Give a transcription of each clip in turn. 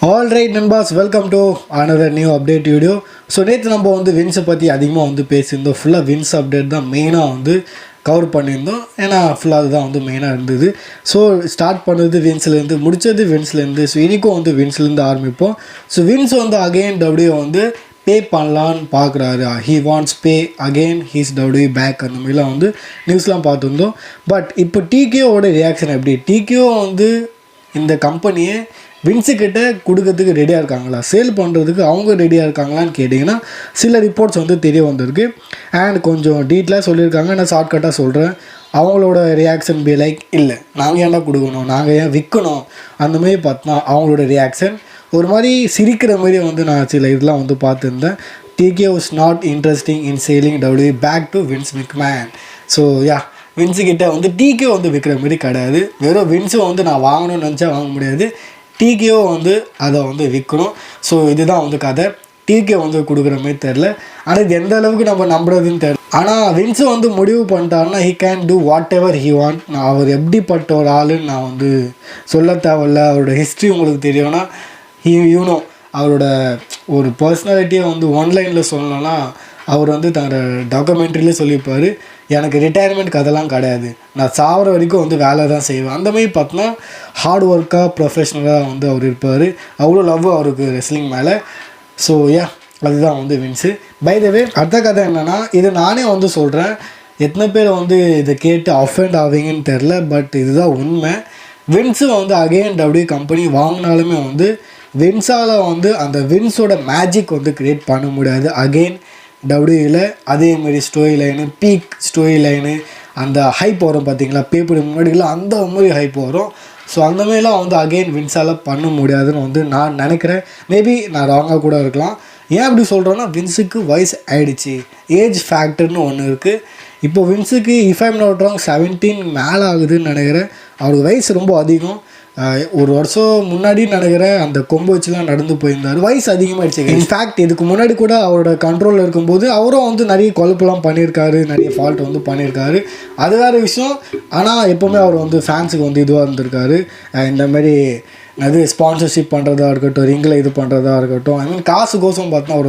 All right நண்பாஸ், welcome to another new update video. So நேற்று நம்ம வின்ஸை பற்றி அதிகமாக பேசியிருந்தோம். ஃபுல்லாக வின்ஸ் அப்டேட் தான் மெயினாக கவர் பண்ணியிருந்தோம். ஏன்னா ஃபுல்லாக அதுதான் மெயினாக இருந்தது. ஸோ ஸ்டார்ட் பண்ணது வின்ஸ்லேருந்து, முடித்தது வின்ஸ்லேருந்து. ஸோ இன்றைக்கும் வின்ஸ்லேருந்து ஆரம்பிப்போம். So Vince again W pay பண்ணலான்னு பார்க்குறாரு. He wants pay again he's W back, அந்த மாதிரிலாம் நியூஸ்லாம் பார்த்துருந்தோம். பட் இப்போ டிகேவோட ரியாக்ஷன் எப்படி? டிகேஓ இந்த கம்பெனியை வின்ஸுக்கிட்ட கொடுக்கறதுக்கு ரெடியாக இருக்காங்களா, சேல் பண்ணுறதுக்கு அவங்க ரெடியாக இருக்காங்களான்னு கேட்டிங்கன்னா சில ரிப்போர்ட்ஸ் தெரிய வந்திருக்கு. அண்ட் கொஞ்சம் டீட்டெயிலாக சொல்லியிருக்காங்க. நான் ஷார்ட்கட்டாக சொல்கிறேன். அவங்களோட ரியாக்ஷன் பி லைக், இல்லை நாங்கள் ஏன்டா கொடுக்கணும், நாங்கள் ஏன் விற்கணும், அந்தமாரி பார்த்தா அவங்களோட ரியாக்ஷன் ஒரு மாதிரி சிரிக்கிற மாதிரி நான் சில இதெல்லாம் பார்த்துருந்தேன். TKO was not interesting in selling W back to Vince McMahon. So yeah, வின்ஸுக்கிட்ட டிகே விற்கிற மாதிரி கிடையாது. வெறும் வின்ஸும் நான் வாங்கணும்னு நினச்சா வாங்க முடியாது. டிகேஓ அதை விற்கணும். ஸோ இதுதான் கதை. டிகே கொடுக்குற மாதிரி தெரில. ஆனால் இது எந்த அளவுக்கு நம்ம நம்புறதுன்னு தெரில. ஆனால் வின்ஸு முடிவு பண்ணிட்டாருன்னா he can do whatever he want. நான் அவர் எப்படிப்பட்ட ஒரு ஆளுன்னு நான் சொல்ல தேவையில்ல. அவரோட ஹிஸ்ட்ரி உங்களுக்கு தெரியும்னா யூனோ அவரோட ஒரு பர்சனாலிட்டியை ஒன்லைனில் சொல்லணும்னா அவர் தன்னோட டாக்குமெண்ட்ரியிலே சொல்லியிருப்பார், எனக்கு ரிட்டையர்மெண்ட்க்கு அதெல்லாம் கிடையாது, நான் சாகிற வரைக்கும் வேலை தான் செய்வேன். அந்தமாதிரி பார்த்தோன்னா ஹார்ட் ஒர்க்காக ப்ரொஃபஷ்னலாக அவர் இருப்பார். அவ்வளோ லவ் அவருக்கு ரெஸ்லிங் மேலே. ஸோ யா, அதுதான் வின்ஸு. பை த வே, அடுத்த கதை என்னென்னா, இது நானே சொல்கிறேன். எத்தனை பேர் இதை கேட்டு அஃபெண்ட் ஆவீங்கன்னு தெரில. பட் இதுதான் உண்மை. வின்ஸு அகெயின் டபிள்யூ கம்பெனி வாங்கினாலுமே வின்ஸால் அந்த வின்ஸோட மேஜிக் க்ரியேட் பண்ண முடியாது. அகெயின் டபிள்யூவில் அதேமாரி story line, peak story line, அந்த ஹைப் வரும் பார்த்தீங்களா, பேப்பர் முன்னாடிலாம் அந்த மாதிரி ஹைப் வரும். ஸோ அந்தமாரிலாம் அகெயின் வின்ஸால் பண்ண முடியாதுன்னு நான் நினைக்கிறேன். மேபி நான் ராங்காக கூட இருக்கலாம். ஏன் அப்படி சொல்கிறேன்னா, வின்ஸுக்கு வயசு ஆகிடுச்சு, ஏஜ் ஃபேக்டர்னு ஒன்று இருக்குது. இப்போ வின்ஸுக்கு இஃப் ஐம் நாட் ராங் 17 மேலே ஆகுதுன்னு நினைக்கிறேன். அவருக்கு வயசு ரொம்ப அதிகம். ஒரு வருஷம் முன்னாடி நினைக்கிறேன் அந்த கொம்பு வச்சுலாம் நடந்து போயிருந்தார். வயசு அதிகமாகிடுச்சு. இன்ஃபேக்ட் இதுக்கு முன்னாடி கூட அவரோட கண்ட்ரோலில் இருக்கும்போது அவரும் நிறைய குழப்பெல்லாம் பண்ணியிருக்காரு, நிறைய ஃபால்ட் பண்ணியிருக்காரு. அது வேறு விஷயம். ஆனால் எப்போவுமே அவர் ஃபேன்ஸுக்கு இதுவாக இருந்திருக்காரு. இந்தமாரி அது ஸ்பான்சர்ஷிப் பண்ணுறதா இருக்கட்டும், ரிங்கில் இது பண்ணுறதா இருக்கட்டும், ஐ மீன் காசுக்கோசம் பார்த்தா அவர்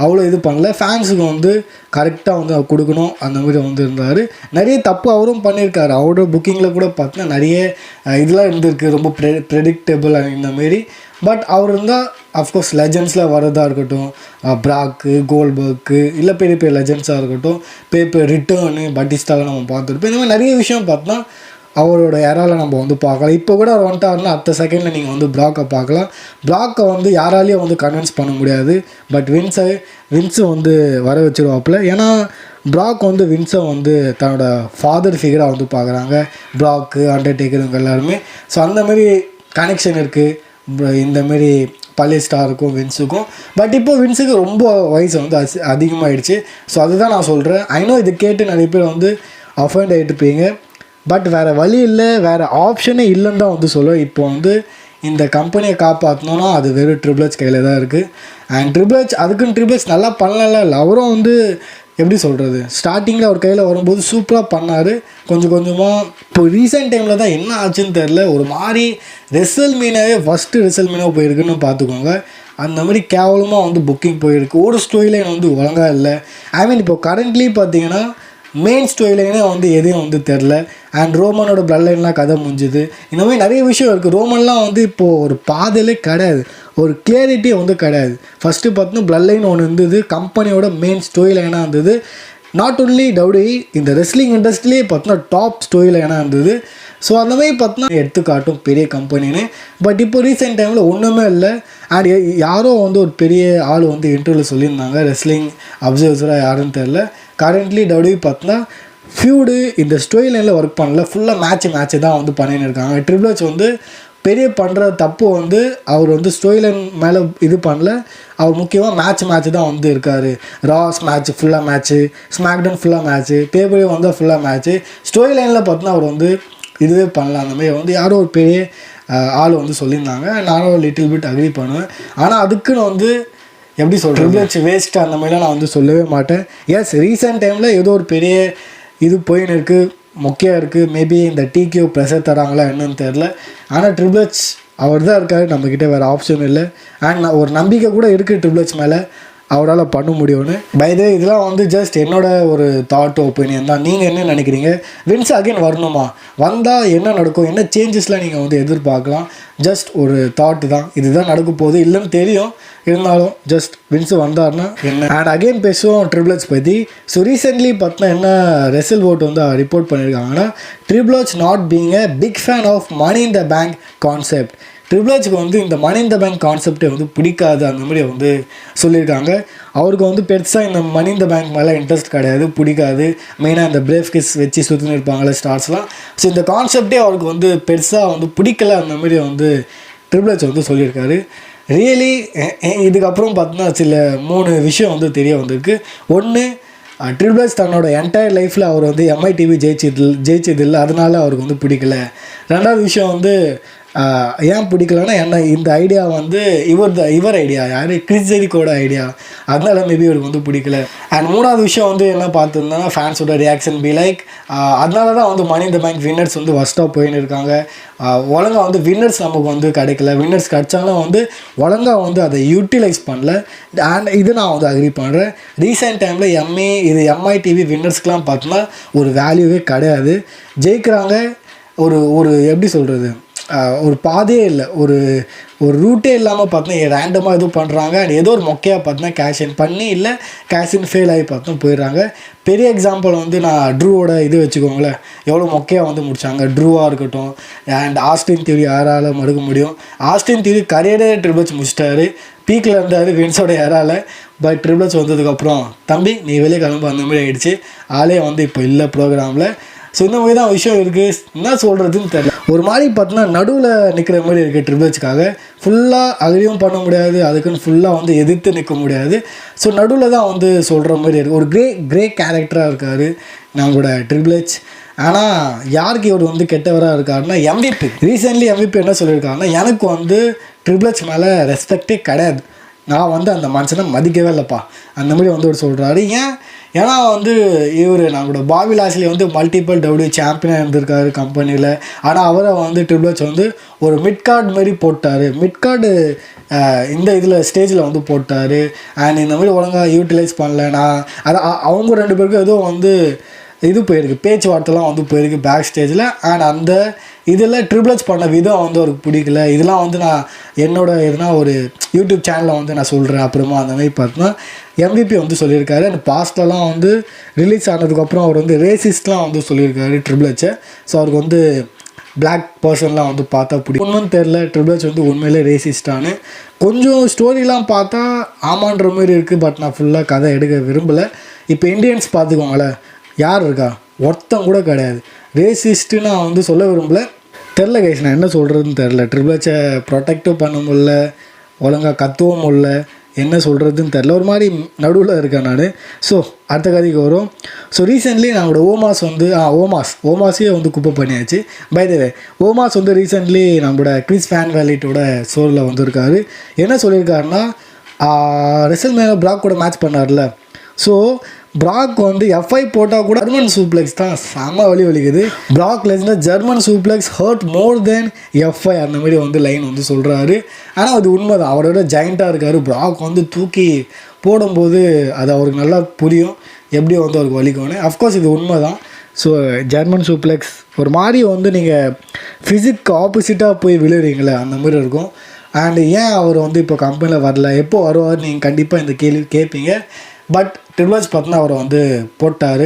அவ்வளோ இது பண்ணல. ஃபேன்ஸுக்கு கரெக்டாக அவர் கொடுக்கணும், அந்த மாதிரி இருந்தார். நிறைய தப்பு அவரும் பண்ணியிருக்காரு. அவரோட புக்கிங்கில் கூட பார்த்தீங்கன்னா நிறைய இதெல்லாம் இருந்திருக்கு, ரொம்ப ப்ரெடிக்டபிள் இந்தமாரி. பட் அவர் இருந்தால் அஃப்கோர்ஸ் லெஜண்ட்ஸில் வரதா இருக்கட்டும், பிராக்கு, கோல்பர்க்கு, இல்லை பெரிய பெரிய லெஜண்ட்ஸாக இருக்கட்டும், பெரிய ரிட்டர்னு, பட்டிஸ்டாவை நம்ம பார்த்துருப்போம். இந்த மாதிரி நிறைய விஷயம் பார்த்தா அவரோட யாரால் நம்ம பார்க்கலாம். இப்போ கூட அவர் வந்துட்டாருன்னா அடுத்த செகண்டில் நீங்கள் பிராக்கை பார்க்கலாம். பிராக்கை யாராலையும் கன்வின்ஸ் பண்ண முடியாது. பட் வின்ஸு வர வச்சுருவாப்பில். ஏன்னா பிராக் வின்ஸை தன்னோட ஃபாதர் ஃபிகராக பார்க்குறாங்க. பிராக்கு, அண்டர்டேக்கர் இவங்க எல்லாருமே. ஸோ அந்தமாரி கனெக்ஷன் இருக்குது இந்தமாரி பழைய ஸ்டாருக்கும் வின்ஸுக்கும். பட் இப்போது வின்ஸுக்கு ரொம்ப வயசு அதிகமாகிடுச்சு. ஸோ அதுதான் நான் சொல்கிறேன். ஐநோ இது கேட்டு நிறைய பேர் அஃபெண்ட் ஆகிட்டுருப்பீங்க. பட் வேறு வழி இல்லை, வேறு ஆப்ஷனே இல்லைன்னு தான் சொல்லுவேன். இப்போ இந்த கம்பெனியை காப்பாற்றணுன்னா அது வெறும் ட்ரிபிள் எச் கையில் தான் இருக்குது. அண்ட் ட்ரிபிள் எச் அதுக்குன்னு ட்ரிபிள் எச் நல்லா பண்ணல. அவரும் எப்படி சொல்கிறது, ஸ்டார்டிங்கில் அவர் கையில் வரும்போது சூப்பராக பண்ணார். கொஞ்சம் கொஞ்சமாக இப்போ ரீசெண்ட் டைமில் தான் என்ன ஆச்சுன்னு தெரில, ஒரு மாதிரி ரெசல்மேனியாவே ஃபஸ்ட்டு ரெசல்மேனியா போயிருக்குன்னு பார்த்துக்கோங்க. அந்த மாதிரி கேவலமாக புக்கிங் போயிருக்கு. ஒரு ஸ்டோரிலைன் ஒழுங்காக இல்லை. ஐ மீன் இப்போ கரண்ட்லி பார்த்தீங்கன்னா மெயின் ஸ்டோரிலைனே எதையும் தெரில. அண்ட் ரோமனோட பிளட் லைன்லாம் கதை முடிஞ்சுது. இந்த மாதிரி நிறைய விஷயம் இருக்குது. ரோமன்லாம் இப்போது ஒரு பாதையிலே கிடையாது, ஒரு கிளியரிட்டி கிடையாது. ஃபஸ்ட்டு பார்த்தோன்னா பிளட் லைன் ஒன்று இருந்தது, கம்பெனியோட மெயின் ஸ்டோரி லைனாக இருந்தது. நாட் ஒன்லி டபிள்யூ, இந்த ரெஸ்லிங் இண்டஸ்ட்ரியிலே பார்த்தோன்னா டாப் ஸ்டோரி லைனாக இருந்தது. ஸோ அந்த மாதிரி பார்த்தோன்னா எடுத்துக்காட்டும் பெரிய கம்பெனின்னு. பட் இப்போ ரீசெண்ட் டைமில் ஒன்றுமே இல்லை. அண்ட் யாரோ ஒரு பெரிய ஆள் இன்டர்வியூவில் சொல்லியிருந்தாங்க, ரெஸ்லிங் அப்சர்வராக யாருன்னு தெரில. கரண்ட்லி டபிள்யூ பார்த்தோன்னா ஃபியூடு இந்த ஸ்டோரி லைனில் ஒர்க் பண்ணல, ஃபுல்லாக மேட்ச்சு தான் பண்ணின்னு இருக்காங்க. ட்ரிபிள் எச் பெரிய பண்ணுற தப்பு அவர் ஸ்டோரி லைன் மேலே இது பண்ணல. அவர் முக்கியமாக மேட்ச் தான் இருக்கார். ராஸ் மேட்ச் ஃபுல்லாக மேட்ச்சு, ஸ்மாக்டவுன் ஃபுல்லாக மேட்ச்சு, பேப்பரே ஃபுல்லாக மேட்ச்சு. ஸ்டோரி லைனில் பார்த்தோன்னா அவர் இதுவே பண்ணலாம். அந்த மாதிரி யாரோ ஒரு பெரிய ஆள் சொல்லியிருந்தாங்க. நானும் லிட்டில் பிட் அக்ரி பண்ணுவேன். ஆனால் அதுக்குன்னு எப்படி சொல்கிறது, ட்ரிபிள் எச் வேஸ்ட்டு அந்த மாதிரிலாம் நான் சொல்லவே மாட்டேன். எஸ், ரீசெண்ட் டைமில் ஏதோ ஒரு பெரிய இது போயின்னு இருக்குது, மொக்கையாக இருக்குது. மேபி இந்த டிகேஓ ப்ரெஷர் தராங்களா என்னன்னு தெரில. ஆனால் ட்ரிபிள் எச் அவர் தான் இருக்கார், நம்மக்கிட்ட வேறு ஆப்ஷன் இல்லை. அண்ட் ஒரு நம்பிக்கை கூட இருக்குது ட்ரிபிள் ஹெச் மேலே, அவரால் பண்ண முடியும்னு. பை த வே இதெல்லாம் வந்து ஜஸ்ட் என்னோட ஒரு தாட் ஒப்பீனியன் தான். நீங்கள் என்ன நினைக்கிறீங்க? வின்ஸ் அகைன் வரணுமா? வந்தால் என்ன நடக்கும்? என்ன சேஞ்சஸ்லாம் நீங்கள் வந்து எதிர்பார்க்கலாம்? ஜஸ்ட் ஒரு தாட்டு தான். இதுதான் நடக்க போகுது இல்லைன்னு தெரியும், இருந்தாலும் ஜஸ்ட் வின்ஸ் வந்தார்னா என்ன. அண்ட் அகைன் பேசுவோம் ட்ரிபிள் ஹெச் பற்றி. ஸோ ரீசெண்ட்லி பார்த்தா என்ன ரெசல் ஓட் வந்து ரிப்போர்ட் பண்ணியிருக்காங்கன்னா, triple H not being a big fan of money in the bank concept. Triple ஹெச்க்கு வந்து இந்த மணி இன் த பேங்க் கான்செப்டே வந்து பிடிக்காது அந்த மாதிரி வந்து சொல்லியிருக்காங்க. அவருக்கு வந்து பெருசாக இந்த மணி இன் த பேங்க் மேலே இன்ட்ரெஸ்ட் கிடையாது, பிடிக்காது. மெயினாக இந்த பிரேவ் கிஸ் வச்சு சுற்றின்னு இருப்பாங்களே ஸ்டார்ஸ்லாம். ஸோ இந்த கான்செப்டே அவருக்கு வந்து பெருசாக வந்து பிடிக்கல அந்த மாதிரி வந்து ட்ரிபிள் ஹெச் வந்து சொல்லியிருக்காரு. ரியலி இதுக்கப்புறம் பார்த்தீங்கன்னா சில 3 விஷயம் வந்து தெரிய வந்திருக்கு. ஒன்று, ட்ரிபிள் ஹெச் தன்னோட என்டையர் லைஃப்பில் அவர் வந்து எம்ஐடிவி ஜெயிச்சதில்லை, அதனால அவருக்கு வந்து பிடிக்கல. ரெண்டாவது விஷயம் வந்து ஏன் பிடிக்கலன்னா, என்ன இந்த ஐடியா வந்து இவர் ஐடியா, யார் கிறிஸ் ஜெரிகோட ஐடியா, அதனால மேபி இவருக்கு வந்து பிடிக்கல. அண்ட் மூணாவது விஷயம் வந்து என்ன பார்த்துருந்தோன்னா, ஃபேன்ஸோட ரியாக்ஷன் பி லைக் அதனால தான் வந்து மணி இந்த பேங்க் வின்னர்ஸ் வந்து ஃபஸ்ட்டாக போயின்னு இருக்காங்க. ஒழுங்காக வந்து வின்னர்ஸ் நமக்கு வந்து கிடைக்கல, வின்னர்ஸ் கிடைச்சாலும் வந்து ஒழுங்காக வந்து அதை யூட்டிலைஸ் பண்ணல. அண்ட் இது நான் வந்து அக்ரி பண்ணுறேன். ரீசெண்ட் டைமில் எம்ஐடிவி வின்னர்ஸ்க்கெலாம் பார்த்தோன்னா ஒரு வேல்யூவே கிடையாது. ஜெயிக்கிறாங்க, ஒரு எப்படி சொல்கிறது, ஒரு பாதையே இல்லை, ஒரு ரூட்டே இல்லாமல் பார்த்தோன்னா ரேண்டமாக எதுவும் பண்ணுறாங்க. அண்ட் ஏதோ ஒரு மொக்கையாக பார்த்தோன்னா கேஷின் பண்ணி இல்லை கேஷின் ஃபெயில் ஆகி பார்த்தோம் போயிடுறாங்க. பெரிய எக்ஸாம்பிள் வந்து நான் ட்ரூவோட இது வச்சுக்கோங்களேன், எவ்வளோ மொக்கையாக வந்து முடித்தாங்க. ட்ரூவாக இருக்கட்டும், அண்ட் ஆஸ்டின் தியரி யாரால் மறுக்க முடியும்? ஆஸ்டின் தியரி கரியரே ட்ரிபிள் ஹெச் முடிச்சிட்டாரு, பீக்கில் இருந்தார் வின்ஸோட யாரால். பட் ட்ரிபிள் ஹெச் வந்ததுக்கப்புறம் தம்பி நீ வெளியே கிளம்ப அந்த மாதிரி ஆகிடுச்சு, ஆளே வந்து இப்போ இல்லை ப்ரோக்ராமில். ஸோ இந்த மாதிரி தான் விஷயம் இருக்குது. என்ன சொல்கிறதுன்னு தெரியல. ஒரு மாதிரி பார்த்தோன்னா நடுவில் நிற்கிற மாதிரி இருக்குது ட்ரிபிள் ஹெச்க்காக. ஃபுல்லாக அக்ரியும் பண்ண முடியாது, அதுக்குன்னு ஃபுல்லாக வந்து எதிர்த்து நிற்க முடியாது. ஸோ நடுவில் தான் வந்து சொல்கிற மாதிரி இருக்குது. ஒரு கிரே கேரக்டராக இருக்கார் நம்மளோட ட்ரிபிள் ஹெச். ஆனால் யாருக்கு இவர் வந்து கெட்டவராக இருக்காருன்னா MVP. ரீசெண்ட்லி MVP என்ன சொல்லியிருக்காருன்னா, எனக்கு வந்து ட்ரிபிள் ஹெச் மேலே ரெஸ்பெக்டே கிடையாது, நான் வந்து அந்த மனுஷனை மதிக்கவே இல்லைப்பா அந்த மாதிரி வந்து அவர் சொல்கிறாரு. ஏன்னா வந்து இவர் நம்மளோட பாபி லாஸ்லி வந்து மல்டிபிள் டபிள்யூ சாம்பியனாக இருந்திருக்காரு கம்பெனியில். ஆனால் அவரை வந்து ட்ரிபிள் ஹெச் வந்து ஒரு மிட் கார்டு மாதிரி போட்டார். மிட் கார்டு இந்த இதில் ஸ்டேஜில் வந்து போட்டார். அண்ட் இந்த மாதிரி ஒழுங்காக யூட்டிலைஸ் பண்ணல. நான் அதை அவங்க 2 பேருக்கும் எதுவும் வந்து இது போயிருக்கு, பேச்சுவார்த்தைலாம் வந்து போயிருக்கு பேக் ஸ்டேஜில். அண்ட் அந்த இதில் ட்ரிபிள் ஹெச் பண்ண விதம் வந்து அவருக்கு பிடிக்கல. இதெல்லாம் வந்து நான் என்னோட எதுனா ஒரு யூடியூப் சேனலில் வந்து நான் சொல்கிறேன். அப்புறமா அந்த மாதிரி பார்த்தோன்னா MVP வந்து சொல்லியிருக்காரு. அண்ட் பாஸ்ட்லலாம் வந்து ரிலீஸ் ஆனதுக்கப்புறம் அவர் வந்து ரேசிஸ்ட்லாம் வந்து சொல்லியிருக்காரு ட்ரிபிள் ஹெச்சை. ஸோ அவருக்கு வந்து பிளாக் பர்சன்லாம் வந்து பார்த்தா பிடிக்கும். ஒன்றும் தெரில ட்ரிபிள் ஹெச் வந்து உண்மையிலே ரேசிஸ்டானு. கொஞ்சம் ஸ்டோரிலாம் பார்த்தா ஆமான்ற மாதிரி இருக்குது. பட் நான் ஃபுல்லாக கதை எடுக்க விரும்பலை. இப்போ இந்தியன்ஸ் பார்த்துக்கோங்களேன், யார் இருக்கா? ஒருத்தம் கூட கிடையாது. ரேசிஸ்ட்டு நான் வந்து சொல்ல விரும்பலை, தெரில கைஸ், நான் என்ன சொல்கிறதுன்னு தெரில. ட்ரிபிள் ஹெச்சை ப்ரொடெக்டும் பண்ண முடியல, ஒழுங்காக கத்தவும் முடியல, என்ன சொல்கிறதுன்னு தெரில. ஒரு மாதிரி நடுவில் இருக்கேன் நான். ஸோ அடுத்த கதைக்கு வரும். ஸோ ரீசெண்ட்லி நம்மளோட ஓமாஸ் வந்து ஓமாஸே வந்து குப்பை பண்ணியாச்சு. பை த வே ஓமாஸ் வந்து ரீசெண்ட்லி நம்மளோட கிறிஸ் ஃபேன் வேலிட்டோட ஷோவில் வந்திருக்காரு. என்ன சொல்லியிருக்காருன்னா, ரெசல்மேனியா பிராக் கூட மேட்ச் பண்ணார்ல, ஸோ பிராக் வந்து F5 போட்டால் கூட ஜெர்மன் சூப்ளெக்ஸ் தான் செம்ம வலிக்குது. Brock Lesnar German suplex hurt more then F5 அந்த மாதிரி வந்து லைன் வந்து சொல்கிறாரு. ஆனால் அது உண்மை தான், அவரோட ஜாயிண்ட்டாக இருக்கார். பிராக் வந்து தூக்கி போடும்போது அது அவருக்கு நல்லா புரியும் எப்படி வந்து அவருக்கு வலிக்கும்னு. அஃப்கோர்ஸ் இது உண்மை தான். ஸோ ஜெர்மன் சூப்ளெக்ஸ் ஒரு மாதிரி வந்து நீங்கள் ஃபிசிக் ஆப்போசிட்டாக போய் விழுறீங்களே அந்த மாதிரி இருக்கும். அண்ட் ஏன் அவர் வந்து இப்போ கம்பெனியில் வரல, எப்போ வருவார் நீங்கள் கண்டிப்பாக இந்த கேள்வி கேட்பீங்க. பட் ட்ரிபிள் ஹெச் பார்த்தோன்னா அவரை வந்து போட்டார்,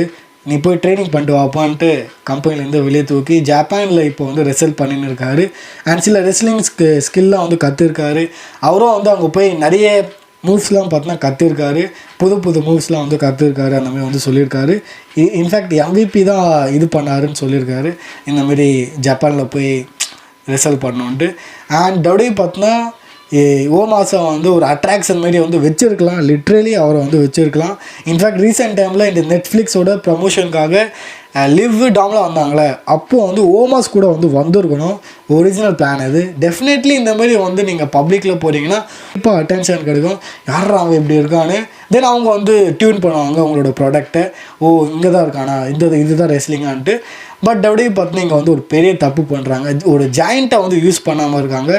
நீ போய் ட்ரைனிங் பண்ணிட்டு வாப்பான்ட்டு கம்பெனிலேருந்து வெளியே தூக்கி ஜப்பானில் இப்போ வந்து ரெசல் பண்ணின்னு இருக்காரு. அண்ட் சில ரெஸ்லிங் ஸ்கில்லாம் வந்து கற்றுருக்காரு. அவரும் வந்து அங்கே போய் நிறைய மூவ்ஸ்லாம் பார்த்தோன்னா கற்றுருக்காரு, புது மூவ்ஸ்லாம் வந்து கற்றுருக்காரு அந்த மாதிரி வந்து சொல்லியிருக்காரு. இன்ஃபேக்ட் MVP தான் இது பண்ணாருன்னு சொல்லியிருக்காரு, இந்தமாரி ஜப்பானில் போய் ரெசல் பண்ணோன்ட்டு. அண்ட் டபிள்யூ பார்த்தோன்னா ஓமாஸை வந்து ஒரு அட்ராக்ஷன் மாதிரி வந்து வச்சுருக்கலாம், லிட்ரலி அவரை வந்து வச்சுருக்கலாம். இன்ஃபேக்ட் ரீசெண்ட் டைமில் இந்த நெட்ஃப்ளிக்ஸோட ப்ரமோஷனுக்காக லிவ் டாமில் வந்தாங்களே, அப்போது வந்து ஓமாஸ் கூட வந்து வந்திருக்கணும். ஒரிஜினல் பிளான் அது. டெஃபினெட்லி இந்த மாதிரி வந்து நீங்கள் பப்ளிக்கில் போகிறீங்கன்னா இப்போ அட்டென்ஷன் கிடைக்கும், யார் அவன் இப்படி இருக்கான்னு. தென் அவங்க வந்து டியூன் பண்ணுவாங்க உங்களோட ப்ராடக்டை, ஓ இங்கே தான் இருக்கானா, இதுதான் ரெஸ்லிங்கான்ட்டு. பட் டபிள்யூ பார்த்தீங்கன்னா இங்கே வந்து ஒரு பெரிய தப்பு பண்ணுறாங்க. ஒரு ஜாயிண்ட்டை வந்து யூஸ் பண்ணாமல் இருக்காங்க.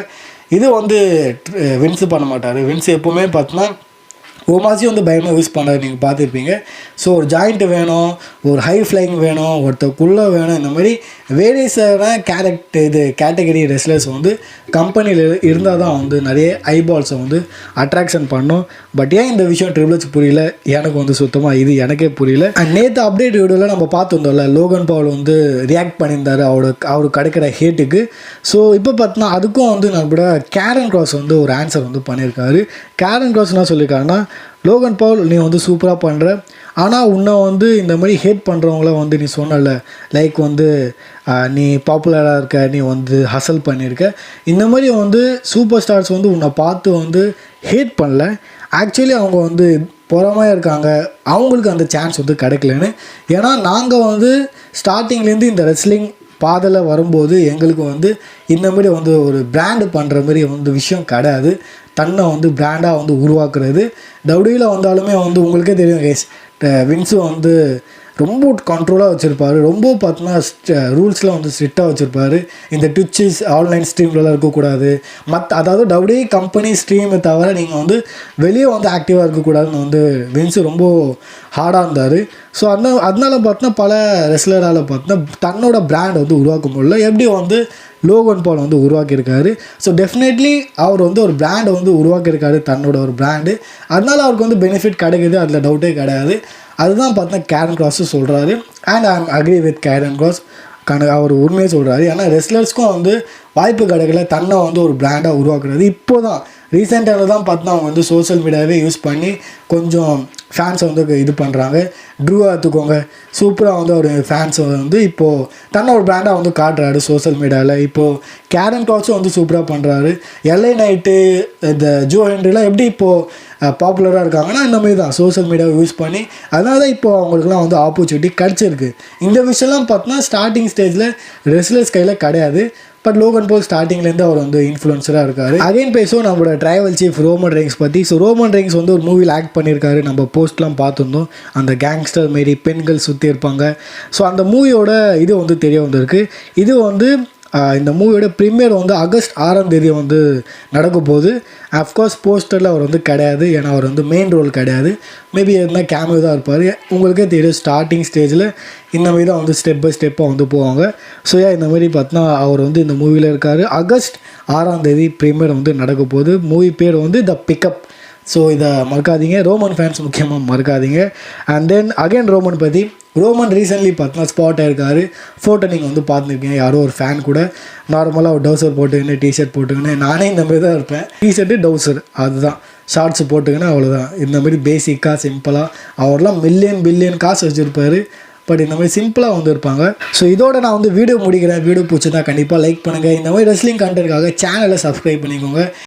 இது வந்து வின்ஸு பண்ண மாட்டார். வின்ஸ் எப்போவுமே பார்த்தீங்கன்னா ஓமாசி வந்து பயமாக யூஸ் பண்ணுறாரு, நீங்கள் பார்த்துருப்பீங்க. ஸோ ஒரு ஜாயிண்ட்டு வேணும், ஒரு ஹை ஃப்ளைங் வேணும், ஒருத்தக்குள்ளே வேணும். இந்த மாதிரி வேரியஸான கேட்டகரி ரெஸ்லர்ஸ் வந்து கம்பெனியில் இருந்தால் தான் வந்து நிறைய ஐபால்ஸை வந்து அட்ராக்ஷன் பண்ணும். பட் ஏன் இந்த விஷயம் ட்ரிபிள் ஹெச் புரியல, எனக்கு வந்து சுத்தமாக இது எனக்கே புரியல. அண்ட் நேற்று அப்டேட் வீடியோவில் நம்ம பார்த்துருந்தோம்ல, லோகன் பால் வந்து ரியாக்ட் பண்ணியிருந்தார் அவருக்கு கிடைக்கிற ஹேட்டுக்கு. ஸோ இப்போ பார்த்தோன்னா அதுக்கும் வந்து நம்மளோட கேரன் கிராஸ் வந்து ஒரு ஆன்சர் வந்து பண்ணியிருக்காரு. கேரன் கிராஸ் என்ன சொல்லியிருக்காருன்னா, லோகன் பால் நீ வந்து சூப்பராக பண்ணுற, ஆனால் உன்னை வந்து இந்த மாதிரி ஹேட் பண்ணுறவங்கள வந்து நீ சொன்னல, லைக் வந்து நீ பாப்புலராக இருக்க, நீ வந்து ஹசல் பண்ணியிருக்க, இந்த மாதிரி வந்து சூப்பர் ஸ்டார்ஸ் வந்து உன்னை பார்த்து வந்து ஹேட் பண்ணல, ஆக்சுவலி அவங்க வந்து பொறாமையாக இருக்காங்க, அவங்களுக்கு அந்த சான்ஸ் வந்து கிடைக்கலன்னு. ஏன்னா நாங்கள் வந்து ஸ்டார்டிங்லேருந்து இந்த ரெஸ்லிங் பாதையில் வரும்போது எங்களுக்கு வந்து இந்த மாதிரி வந்து ஒரு பிராண்டு பண்ணுற மாதிரி வந்து விஷயம் கிடையாது. தன்னை வந்து பிராண்டாக வந்து உருவாக்குறது. டபிள்யூவில் வந்தாலுமே வந்து உங்களுக்கே தெரியும் கைஸ், வின்ஸு வந்து ரொம்ப கண்ட்ரோலாக வச்சுருப்பார். ரொம்ப பார்த்தோன்னா ரூல்ஸ்லாம் வந்து ஸ்ட்ரிக்டாக வச்சுருப்பார். இந்த ட்விட்சஸ் ஆன்லைன் ஸ்ட்ரீம்லலாம் இருக்கக்கூடாது, அதாவது டபிள்யூ கம்பெனி ஸ்ட்ரீமை தவிர நீங்கள் வந்து வெளியே வந்து ஆக்டிவாக இருக்கக்கூடாதுன்னு வந்து வின்ஸு ரொம்ப ஹார்டாக இருந்தார். ஸோ அதனால பார்த்தோன்னா பல ரெஸ்லரால் பார்த்தோன்னா தன்னோட பிராண்ட் வந்து உருவாக்க முடியல. எப்படி வந்து லோகன் பால் வந்து உருவாக்கியிருக்காரு. ஸோ டெஃபினெட்லி அவர் வந்து ஒரு பிராண்டை வந்து உருவாக்கியிருக்காரு, தன்னோட ஒரு பிராண்டு. அதனால அவருக்கு வந்து பெனிஃபிட் கிடைக்குது, அதில் டவுட்டே கிடையாது. அதுதான் பார்த்தீங்கன்னா கேரன் கிராஸும் சொல்கிறாரு. And I agree with Karen Gross. அவர் உண்மையை சொல்கிறாரு. ஏன்னா ரெஸ்லர்ஸ்க்கும் வந்து வாய்ப்பு கிடைக்கல தன்னை வந்து ஒரு பிராண்டாக உருவாக்குறது. இப்போ தான் ரீசெண்டாக தான் பார்த்தா அவங்க வந்து சோஷியல் மீடியாவே யூஸ் பண்ணி கொஞ்சம் ஃபேன்ஸை வந்து இது பண்ணுறாங்க. ட்ரூவாக எடுத்துக்கோங்க, சூப்பராக வந்து ஒரு ஃபேன்ஸை வந்து இப்போது தன்னை ஒரு பிராண்டாக வந்து காட்டுறாரு சோஷியல் மீடியாவில். இப்போது கேரன் கிராஸும் வந்து சூப்பராக பண்ணுறாரு. எல்ஏ நைட்டு, இந்த ஜோ ஹென்ரிலாம் எப்படி இப்போது பாப்புலராக இருக்காங்கன்னா இந்த மாதிரி தான் சோஷியல் மீடியாவை யூஸ் பண்ணி. அதனால தான் இப்போது அவங்களுக்குலாம் வந்து ஆப்பர்ச்சுனிட்டி கிடச்சிருக்கு. இந்த விஷயம்லாம் பார்த்தோன்னா ஸ்டார்டிங் ஸ்டேஜில் ரெஸ்லர்ஸ் கையில் கிடையாது. பட் லோகன் பால் ஸ்டார்டிங்லேருந்து அவர் வந்து இன்ஃப்ளூயன்சராக இருக்கார். அகைன் பேசுவோம் நம்மளோட ட்ரைவல் சீஃப் ரோமன் ரெயின்ஸ் பற்றி. ஸோ ரோமன் ரெயின்ஸ் வந்து ஒரு மூவியில் ஆக்ட் பண்ணியிருக்காரு. நம்ம போஸ்ட்லாம் பார்த்துருந்தோம், அந்த கேங்ஸ்டர் மாரி பெண்கள் சுற்றி இருப்பாங்க. ஸோ அந்த மூவியோட இது வந்து தெரிய வந்திருக்கு. இது வந்து இந்த மூவியோட ப்ரீமியர் வந்து ஆகஸ்ட் 6 வந்து நடக்க போகுது. அஃப்கோர்ஸ் போஸ்டரில் அவர் வந்து கிடையாது, ஏன்னா அவர் வந்து மெயின் ரோல் கிடையாது. மேபி எதுனா கேமியோ தான் இருப்பார். உங்களுக்கே தெரியும் ஸ்டார்டிங் ஸ்டேஜில் இந்த மாதிரி தான் வந்து ஸ்டெப் பை ஸ்டெப்பாக வந்து போவாங்க. ஸோ இந்த மாதிரி பார்த்தோன்னா அவர் வந்து இந்த மூவியில் இருக்கார். ஆகஸ்ட் 6 ப்ரீமியர் வந்து நடக்க போகுது. மூவி பேர் வந்து த பிக்கப். ஸோ இதை மறக்காதீங்க, ரோமன் ஃபேன்ஸ் முக்கியமாக மறக்காதீங்க. அண்ட் தென் அகைன் ரோமன் பற்றி, ரோமன் ரீசென்ட்லி பார்த்தா ஸ்பாட் ஆகிருக்காரு. ஃபோட்டோ நீங்கள் வந்து பார்த்துருக்கீங்க, யாரோ ஒரு ஃபேன் கூட நார்மலாக ஒரு டவுசர் போட்டுக்கின்னு டிஷர்ட் போட்டுக்கின்னு, நானே இந்த மாதிரி தான் இருப்பேன், டிஷர்ட்டு டவுசர் அதுதான், ஷார்ட்ஸ் போட்டுக்கின்னு அவ்வளோதான். இந்த மாதிரி பேசிக்காக சிம்பிளாக அவர்லாம் பில்லியன் காசு வச்சுருப்பார். பட் இந்த மாதிரி சிம்பிளாக வந்து இருப்பாங்க. ஸோ இதோட நான் வந்து வீடியோ முடிக்கிறேன். வீடியோ பிடிச்சிருந்தா கண்டிப்பாக லைக் பண்ணுங்கள். இந்த மாதிரி ரெஸ்லிங் கண்டென்ட்காக சேனலை சப்ஸ்கிரைப் பண்ணிக்கோங்க.